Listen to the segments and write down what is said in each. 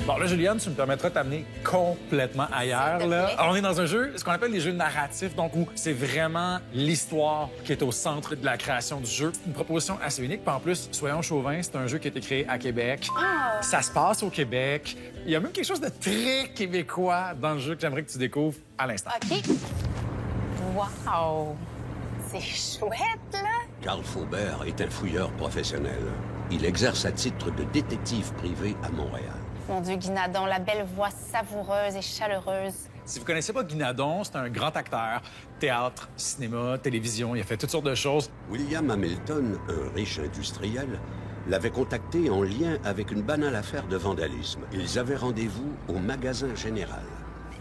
Bon, là, Juliane, tu me permettras de t'amener complètement ailleurs. Là. Alors, on est dans un jeu, ce qu'on appelle les jeux narratifs, donc où c'est vraiment l'histoire qui est au centre de la création du jeu. C'est une proposition assez unique. Puis en plus, soyons chauvins, c'est un jeu qui a été créé à Québec. Ah. Ça se passe au Québec. Il y a même quelque chose de très québécois dans le jeu que j'aimerais que tu découvres à l'instant. OK. Wow! C'est chouette, là! Carl Faubert est un fouilleur professionnel. Il exerce à titre de détective privé à Montréal. Mon Dieu, Guinadon, la belle voix savoureuse et chaleureuse. Si vous connaissez pas Guinadon, c'est un grand acteur. Théâtre, cinéma, télévision, il a fait toutes sortes de choses. William Hamilton, un riche industriel, l'avait contacté en lien avec une banale affaire de vandalisme. Ils avaient rendez-vous au magasin général.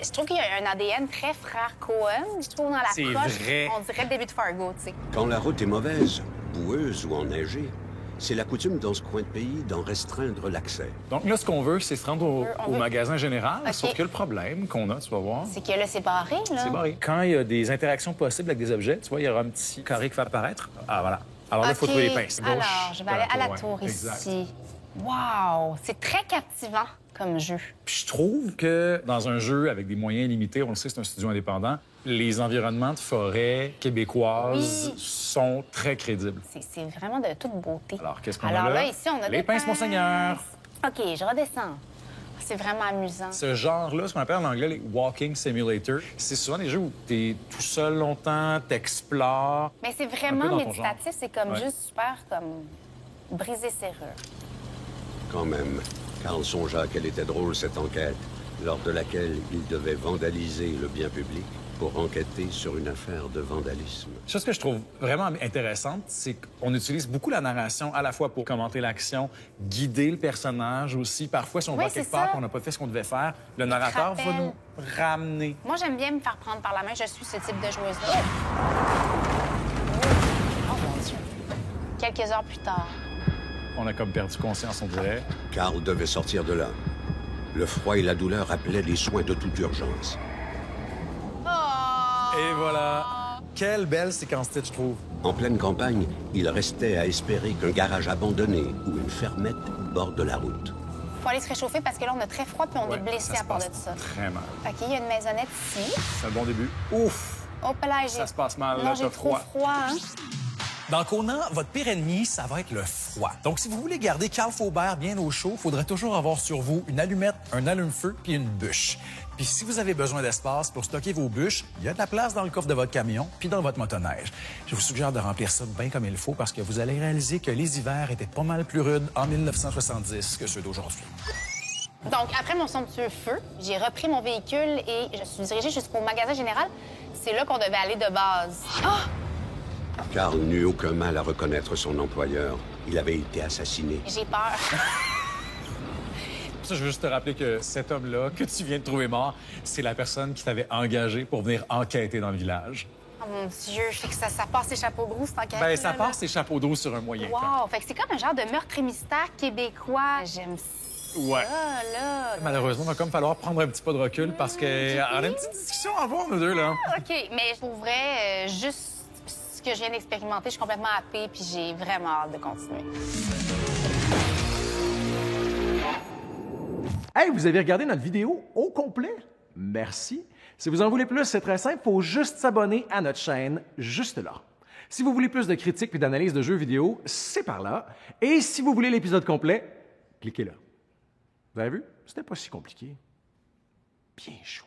Je trouve qu'il y a un ADN très frère Cohen. Je trouve dans la C'est coche, vrai. on dirait le début de Fargo, tu sais. Quand la route est mauvaise, boueuse ou enneigée, c'est la coutume dans ce coin de pays d'en restreindre l'accès. Donc là, ce qu'on veut, c'est se rendre On au veut- magasin général. OK. Sauf que le problème qu'on a, tu vas voir, C'est que là, c'est barré, là. c'est barré. Quand il y a des interactions possibles avec des objets, tu vois, il y aura un petit carré qui va apparaître. Ah, voilà. Alors là, il faut OK. trouver les pinces. Alors, je vais aller à la ouais. tour Exact. ici. Wow! C'est très captivant comme jeu. Puis je trouve que dans un jeu avec des moyens limités, on le sait, c'est un studio indépendant, les environnements de forêt québécoises Oui. sont très crédibles. C'est vraiment de toute beauté. Alors, qu'est-ce qu'on a Alors là? là, ici, on a Les des pinces, Monseigneur. OK, je redescends. C'est vraiment amusant. Ce genre-là, ce qu'on appelle en anglais les walking simulators, c'est souvent des jeux où tu es tout seul longtemps, t'explores. Mais c'est Un peu vraiment dans ton méditatif. C'est comme Ouais. juste super comme briser serrure. Quand même, Carl songea qu'elle était drôle, cette enquête, lors de laquelle il devait vandaliser le bien public pour enquêter sur une affaire de vandalisme. Chose que je trouve vraiment intéressante, c'est qu'on utilise beaucoup la narration à la fois pour commenter l'action, guider le personnage aussi. Parfois, si on Oui, va c'est quelque part ça. qu'on n'a pas fait ce qu'on devait faire, le narrateur va rappelle. nous ramener. Moi, j'aime bien me faire prendre par la main. Je suis ce type de joueuse-là. Oh mon Dieu. Quelques heures plus tard. On a comme perdu conscience, on dirait. Carl devait sortir de là. Le froid et la douleur appelaient les soins de toute urgence. Et voilà. Quelle belle séquence titre, je trouve. En pleine campagne, il restait à espérer qu'un garage abandonné ou une fermette borde la route. Faut aller se réchauffer parce que là, on a très froid puis on Ouais, est blessé ça à se part de passe ça. très mal. OK, il y a une maisonnette ici. C'est un bon début. Ouf! Hop là, j'ai... Ça se passe mal, là, Non, t'as j'ai trop froid, hein? Dans Conan, votre pire ennemi, ça va être le froid. Donc, si vous voulez garder Carl Faubert bien au chaud, il faudrait toujours avoir sur vous une allumette, un allume-feu puis une bûche. Puis si vous avez besoin d'espace pour stocker vos bûches, il y a de la place dans le coffre de votre camion puis dans votre motoneige. Je vous suggère de remplir ça bien comme il faut parce que vous allez réaliser que les hivers étaient pas mal plus rudes en 1970 que ceux d'aujourd'hui. Donc, après mon somptueux feu, j'ai repris mon véhicule et je suis dirigée jusqu'au magasin général. C'est là qu'on devait aller de base. Ah! Carl n'eut aucun mal à reconnaître son employeur. Il avait été assassiné. J'ai peur. Ça, je veux juste te rappeler que cet homme-là, que tu viens de trouver mort, c'est la personne qui t'avait engagé pour venir enquêter dans le village. Oh mon Dieu, je sais que ça passe ses chapeaux de roue, cette enquête. Ben, ça passe ses chapeaux d'eau sur un moyen temps. Wow! Fait que c'est comme un genre de meurtre et mystère québécois. J'aime ça, Ouais. là. Malheureusement, il va comme falloir prendre un petit pas de recul parce qu'on a une petite discussion à avoir, nous deux, là. OK, mais pour vrai, juste ce que je viens d'expérimenter, je suis complètement happée puis j'ai vraiment hâte de continuer. Hey, vous avez regardé notre vidéo au complet? Merci. Si vous en voulez plus, c'est très simple, il faut juste s'abonner à notre chaîne, juste là. Si vous voulez plus de critiques et d'analyses de jeux vidéo, c'est par là. Et si vous voulez l'épisode complet, cliquez là. Vous avez vu? C'était pas si compliqué. Bien joué.